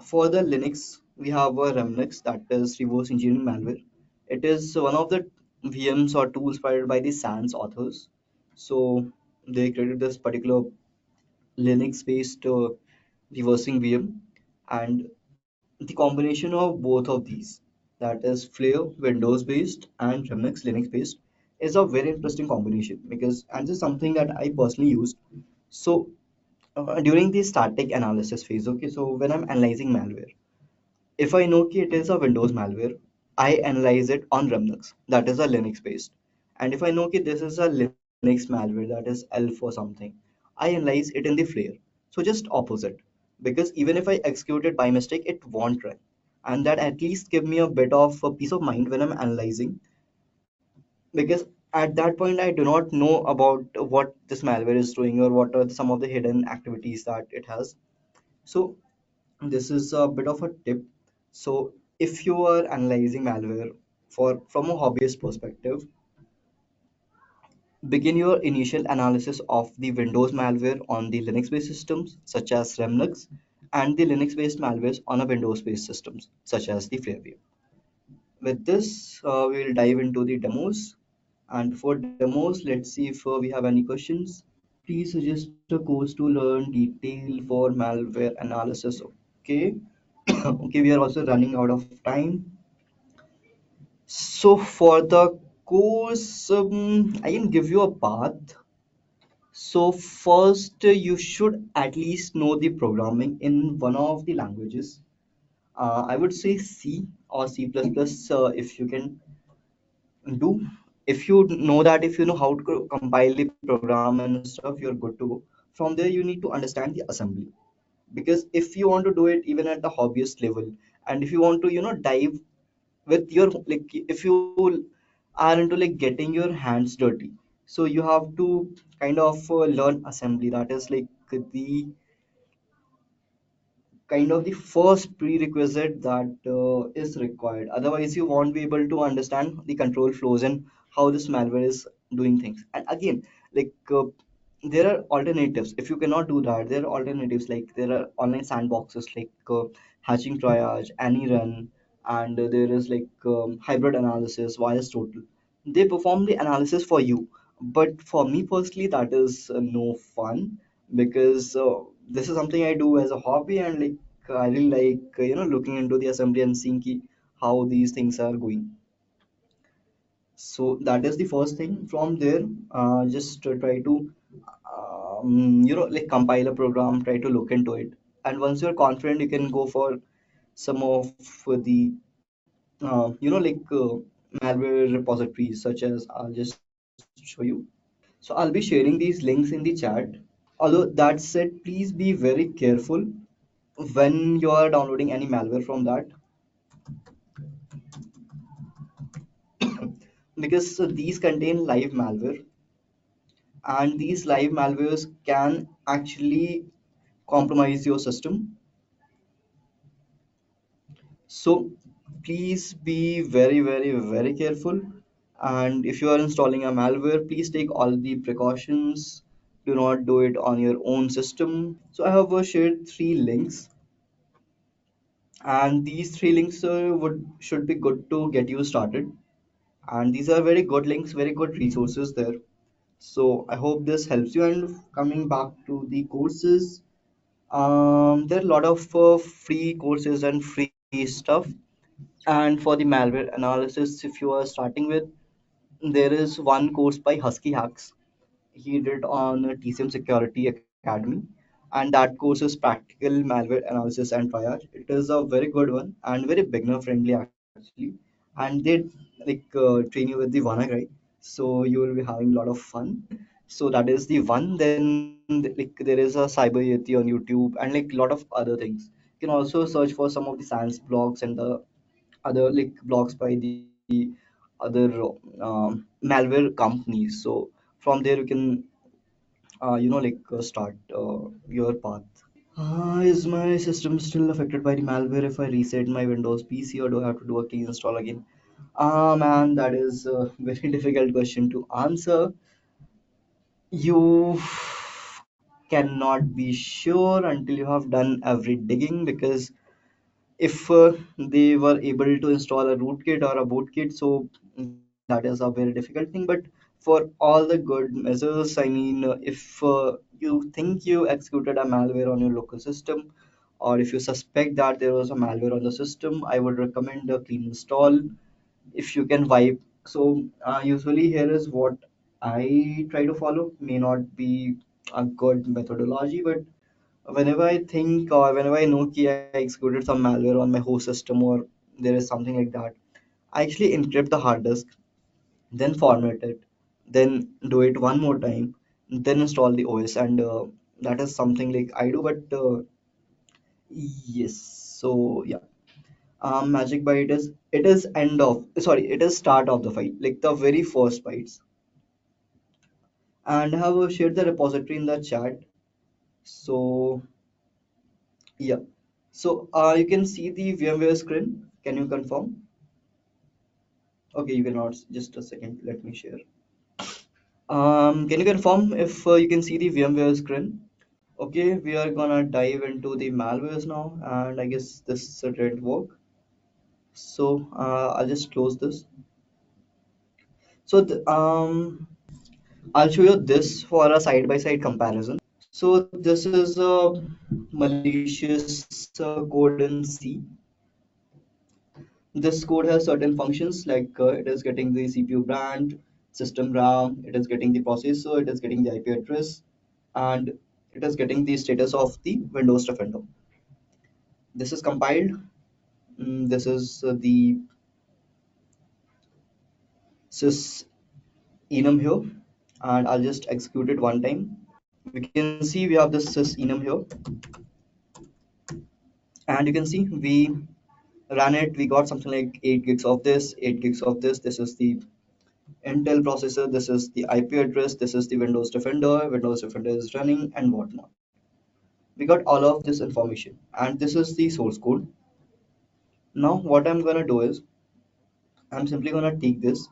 For the Linux, we have a Remnix, that is reverse engineering malware. It is one of the VMs or tools provided by the SANS authors. So they created this particular Linux-based reversing VM, and the combination of both of these, that is Flare Windows-based and Remix Linux-based, is a very interesting combination, because and this is something that I personally used. So during the static analysis phase, okay, so when I'm analyzing malware, if I know it is a Windows malware, I analyze it on Remnux, that is a Linux based. And if I know this is a Linux malware, that is ELF or something, I analyze it in the Flare. So just opposite. Because even if I execute it by mistake, it won't run. And that at least give me a bit of a peace of mind when I'm analyzing. Because at that point, I do not know about what this malware is doing or what are some of the hidden activities that it has. So this is a bit of a tip. So if you are analyzing malware for from a hobbyist perspective, begin your initial analysis of the Windows malware on the Linux based systems such as Remnux, and the Linux based malwares on a Windows based systems such as the Flareview. With this, we will dive into the demos. And before demos, let's see if we have any questions. Please suggest a course to learn detail for malware analysis. Okay. Okay, we are also running out of time. So for the course, I can give you a path. So first, you should at least know the programming in one of the languages. I would say C or C++, if you can do. If you know that, if you know how to compile the program and stuff, you're good to go. From there, you need to understand the assembly, because if you want to do it even at the hobbyist level And if you want to dive with your, like, if you are into like getting your hands dirty, so you have to kind of learn assembly. That is like the kind of the first prerequisite that is required. Otherwise, you won't be able to understand the control flows and how this malware is doing things. And again, like there are alternatives. If you cannot do that, there are alternatives. Like there are online sandboxes like Hatching Triage, AnyRun, and there is like hybrid analysis, Virus Total. They perform the analysis for you. But for me personally, that is no fun, because this is something I do as a hobby, and like I really like looking into the assembly and seeing how these things are going. So that is the first thing. From there, just try to like compile a program, try to look into it, and once you're confident, you can go for some of the like malware repositories, such as, I'll just show you. So I'll be sharing these links in the chat. Although that said, please be very careful when you are downloading any malware from that, because these contain live malware, and these live malwares can actually compromise your system. So please be very, very, very careful. And if you are installing a malware, please take all the precautions. Do not do it on your own system. So I have shared 3 links, and these 3 links would should be good to get you started. And these are very good links, very good resources there. So I hope this helps you. And coming back to the courses, there are a lot of free courses and free stuff. And for the malware analysis, if you are starting with, there is one course by Husky Hacks. He did on TCM Security Academy, and that course is practical malware analysis and triage. It is a very good one and very beginner friendly actually. And they train you with the WannaCry, so you will be having a lot of fun. So that is the one. Then like there is a CyberWarFare on YouTube and like a lot of other things. You can also search for some of the science blogs and the other like blogs by the other malware companies. So from there you can start your path. Is my system still affected by the malware if I reset my Windows PC, or do I have to do a clean install again? Man, that is a very difficult question to answer. You cannot be sure until you have done every digging, because if they were able to install a rootkit or a bootkit, so that is a very difficult thing. But for all the good measures, I mean, if you think you executed a malware on your local system, or if you suspect that there was a malware on the system, I would recommend a clean install if you can wipe. So usually here is what I try to follow. May not be a good methodology, but whenever I think, or whenever I know कि I executed some malware on my host system, or there is something like that, I actually encrypt the hard disk, then format it, then do it one more time, then install the OS, and that is something like I do. But yes, so yeah, Magic Byte is, it is end of, sorry, it is start of the fight, like the very first bytes. And I have shared the repository in the chat. So yeah. So you can see the VMware screen. Can you confirm? Okay, you cannot. Just a second. Let me share. Can you confirm if you can see the VMware screen? Okay, we are gonna dive into the malwares now, and I guess this didn't work. So I'll just close this. So I'll show you this for a side-by-side comparison. So this is a malicious code in C. This code has certain functions, like it is getting the CPU brand, system RAM, it is getting the processor, it is getting the IP address, and it is getting the status of the Windows Defender. This is compiled. This is the sys enum here, and I'll just execute it one time. We can see we have this sys enum here, and you can see we ran it, we got something like 8 gigs of this, 8 gigs of this. This is the Intel processor, this is the IP address, this is the Windows Defender is running, and whatnot. We got all of this information, and this is the source code. Now, what I'm gonna do is I'm simply gonna take this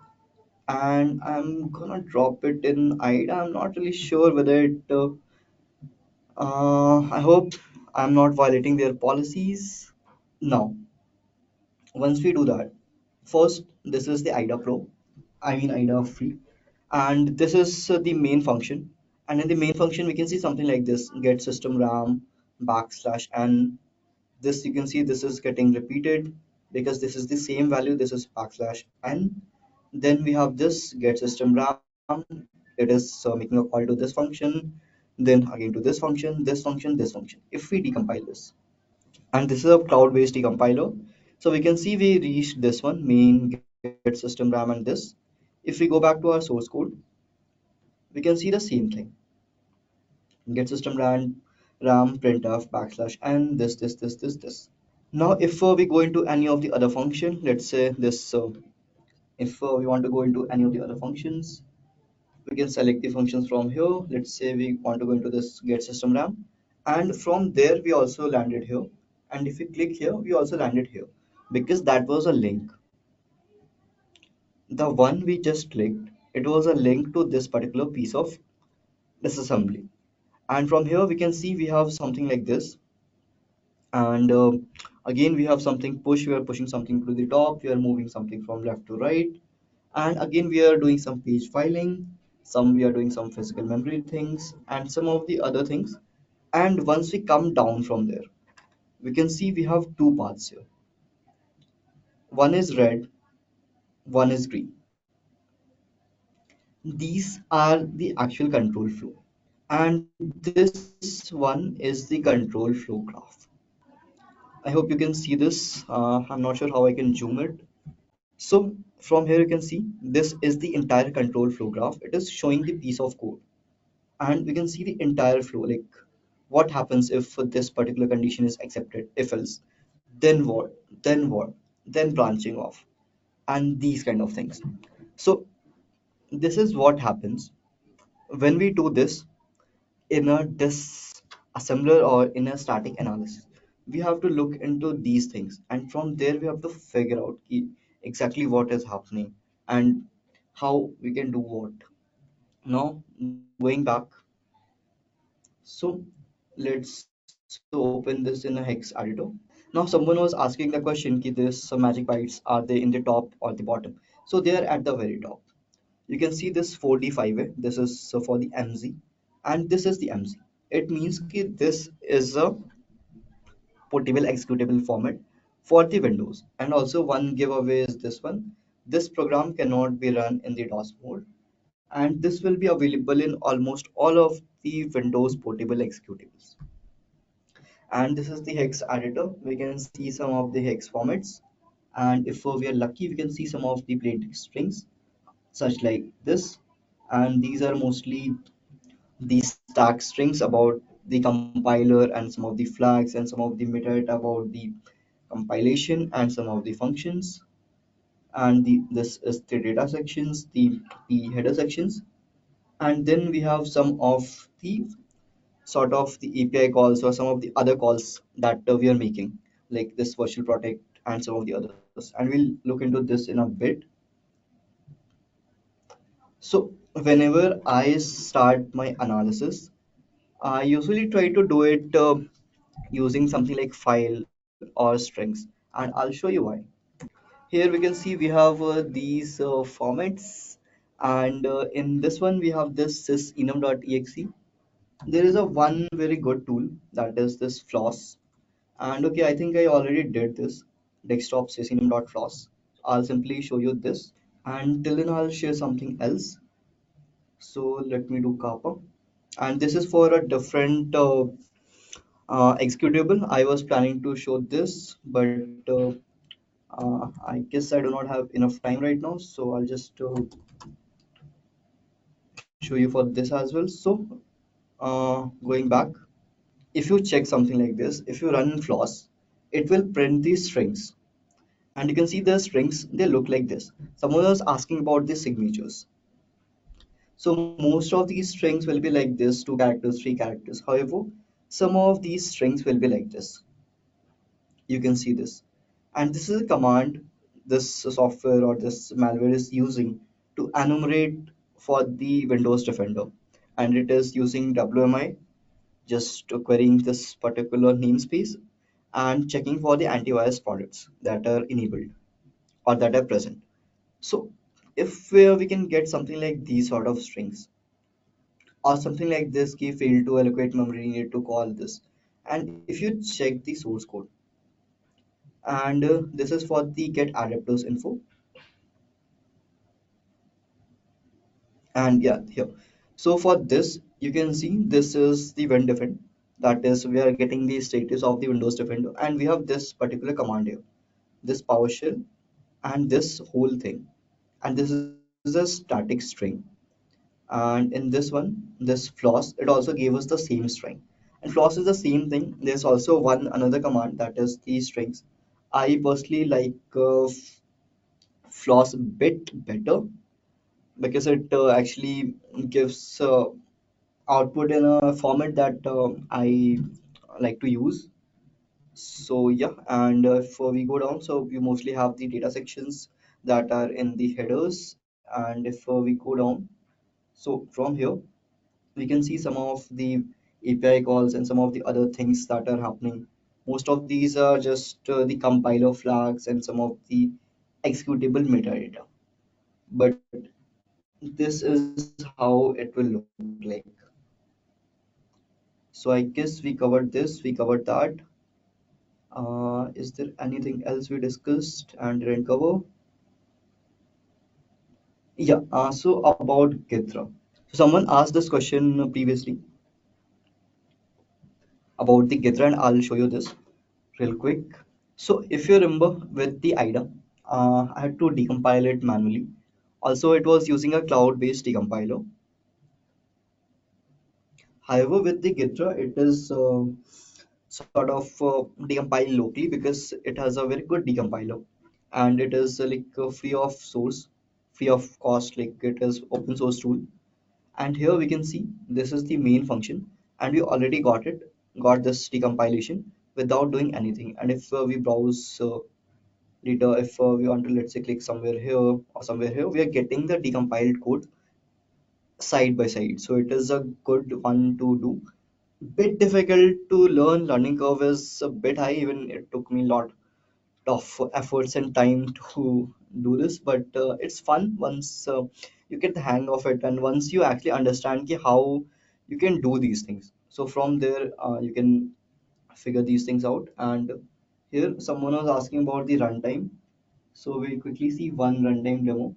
and I'm gonna drop it in IDE. I'm not really sure whether I hope I'm not violating their policies. Now, once we do that, first, this is the IDA Pro, I mean IDA free, and this is the main function. And in the main function, we can see something like this: get system RAM backslash n. This you can see this is getting repeated because this is the same value. This is backslash n. Then we have this get system RAM. It is making a call to this function, then again to this function, this function, this function. If we decompile this, and this is a cloud-based decompiler, so we can see we reached this one main get system RAM and this. If we go back to our source code, we can see the same thing: get system RAM printf backslash n this. Now, if we go into any of the other function, let's say this, if we want to go into any of the other functions, we can select the functions from here. Let's say we want to go into this get system RAM, and from there we also landed here. And if we click here, we also landed here because that was a link. The one we just clicked, it was a link to this particular piece of disassembly. And from here, we can see we have something like this. And again, we have something push. We are pushing something to the top. We are moving something from left to right. And again, we are doing some page filing. Some we are doing some physical memory things and some of the other things. And once we come down from there, we can see we have two paths here. One is red, one is green. These are the actual control flow. And this one is the control flow graph. I hope you can see this. I'm not sure how I can zoom it. So from here you can see this is the entire control flow graph. It is showing the piece of code, and we can see the entire flow, like what happens if this particular condition is accepted, if else, then what, then branching off, and these kind of things. So this is what happens when we do this in a disassembler or in a static analysis. We have to look into these things, and from there we have to figure out exactly what is happening and how we can do what. Now, going back, so let's open this in a hex editor. Now, someone was asking the question, ki this magic bytes, are they in the top or the bottom? So they are at the very top. You can see this 4D5A. This is for the MZ, and this is the MZ. It means that this is a portable executable format for the Windows. And also one giveaway is this one. This program cannot be run in the DOS mode, and this will be available in almost all of the Windows portable executables. And this is the hex editor. We can see some of the hex formats, and if we are lucky, we can see some of the plain strings such like this. And these are mostly the stack strings about the compiler and some of the flags and some of the metadata about the compilation and some of the functions. And this is the data sections, the header sections. And then we have some of the sort of the API calls or some of the other calls that we are making, like this virtual protect and some of the others. And we'll look into this in a bit. So whenever I start my analysis, I usually try to do it using something like file or strings, and I'll show you why. Here we can see we have these formats, and in this one we have this sysenum.exe. There is a one very good tool, that is this floss. And okay, I think I already did this desktop sysenum.floss. I'll simply show you this, and till then I'll share something else. So let me do kappa, and this is for a different executable. I was planning to show this, but I guess I do not have enough time right now, so I'll just show you for this as well. So going back, if you check something like this, if you run floss, it will print these strings. And you can see the strings, they look like this. Someone was asking about the signatures. So most of these strings will be like this, two characters, three characters. However, some of these strings will be like this. You can see this. And this is a command this software or this malware is using to enumerate for the Windows Defender. And it is using WMI, just querying this particular namespace and checking for the antivirus products that are enabled or that are present. So if we can get something like these sort of strings or something like this key failed to allocate memory, need to call this. And if you check the source code, and this is for the get adapters info, and yeah, here. So for this, you can see this is the WinDefend. That is, we are getting the status of the Windows Defender, and we have this particular command here, this PowerShell, and this whole thing. And this is a static string. And in this one, this floss, it also gave us the same string. And floss is the same thing. There's also one another command that is the strings. I personally like floss a bit better because it actually gives output in a format that I like to use. So yeah, and if we go down, so we mostly have the data sections that are in the headers. And if we go down, so from here we can see some of the API calls and some of the other things that are happening. Most of these are just the compiler flags and some of the executable metadata. But this is how it will look like. So I guess we covered this, we covered that. Is there anything else we discussed and didn't cover? Yeah, so about Gitra. So someone asked this question previously about the Gitra, and I'll show you this real quick. So if you remember with the IDA, I had to decompile it manually. Also, it was using a cloud-based decompiler. However, with the Gitra, it is sort of decompile locally because it has a very good decompiler, and it is free of source, free of cost. Like it is open source tool. And here we can see this is the main function, and we already got this decompilation without doing anything. And if we browse later, if we want to, let's say, click somewhere here or somewhere here, we are getting the decompiled code side by side. So it is a good one to do. Bit difficult to learn. Learning curve is a bit high. Even it took me a lot of efforts and time to do this, but it's fun once you get the hang of it, and once you actually understand how you can do these things. So from there, you can figure these things out. And here someone was asking about the runtime. So we'll quickly see one runtime demo.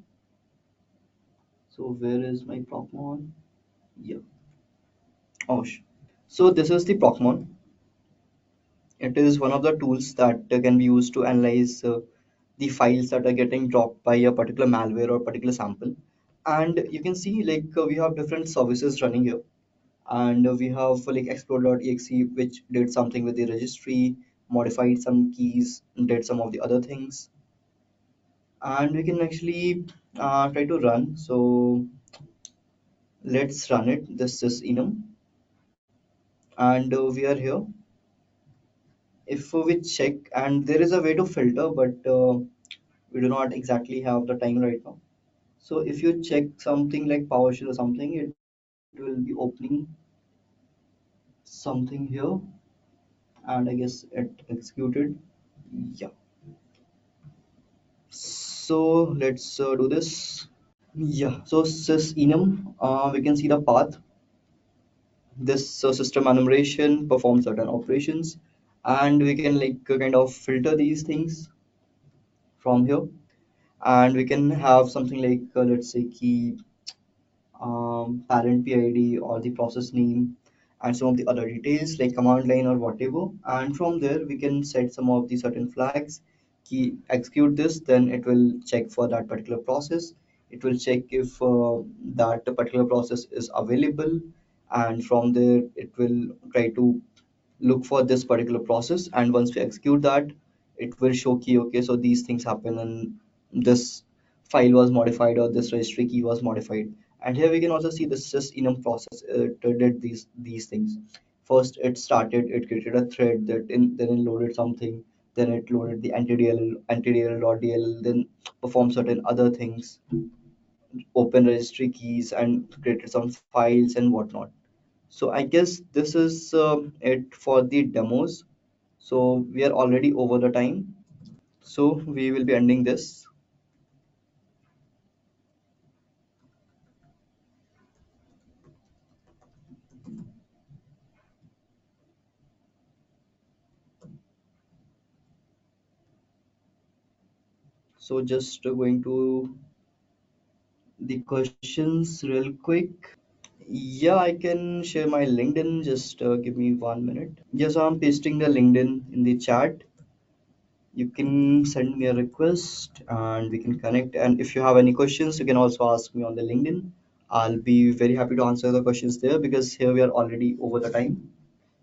So where is my Procmon? Yeah. Oh, so this is the Procmon. It is one of the tools that can be used to analyze the files that are getting dropped by a particular malware or particular sample. And you can see we have different services running here. And we have like explore.exe, which did something with the registry, modified some keys, did some of the other things. And we can actually try to run. So let's run it. This is enum. And we are here. If we check, and there is a way to filter, but we do not exactly have the time right now. So if you check something like PowerShell or something, it will be opening something here, and I guess it executed. Yeah. So let's do this. Yeah. So sysenum, we can see the path. This system enumeration performs certain operations, and we can kind of filter these things from here, and we can have something like let's say key parent PID or the process name and some of the other details like command line or whatever. And from there, we can set some of the certain flags. Key execute this, then it will check for that particular process. It will check if that particular process is available, and from there, it will try to look for this particular process. And once we execute that, it will show key, okay, so these things happen and this file was modified or this registry key was modified. And here we can also see the sysenum process. It did these things. First, it started, it created a thread then it loaded something, then it loaded the anti-DLL, then performed certain other things, open registry keys and created some files and whatnot. So I guess this is it for the demos. So we are already over the time. So we will be ending this. So just going to the questions real quick. Yeah, I can share my LinkedIn. Just give me 1 minute. Yes, I'm pasting the LinkedIn in the chat. You can send me a request and we can connect. And if you have any questions, you can also ask me on the LinkedIn. I'll be very happy to answer the questions there because here we are already over the time.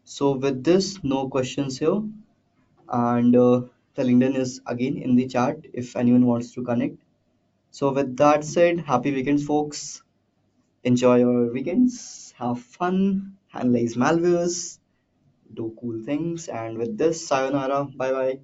So with this, no questions here. And the LinkedIn is again in the chat if anyone wants to connect. So with that said, happy weekends, folks. Enjoy your weekends. Have fun. Analyze malwares. Do cool things. And with this, sayonara. Bye bye.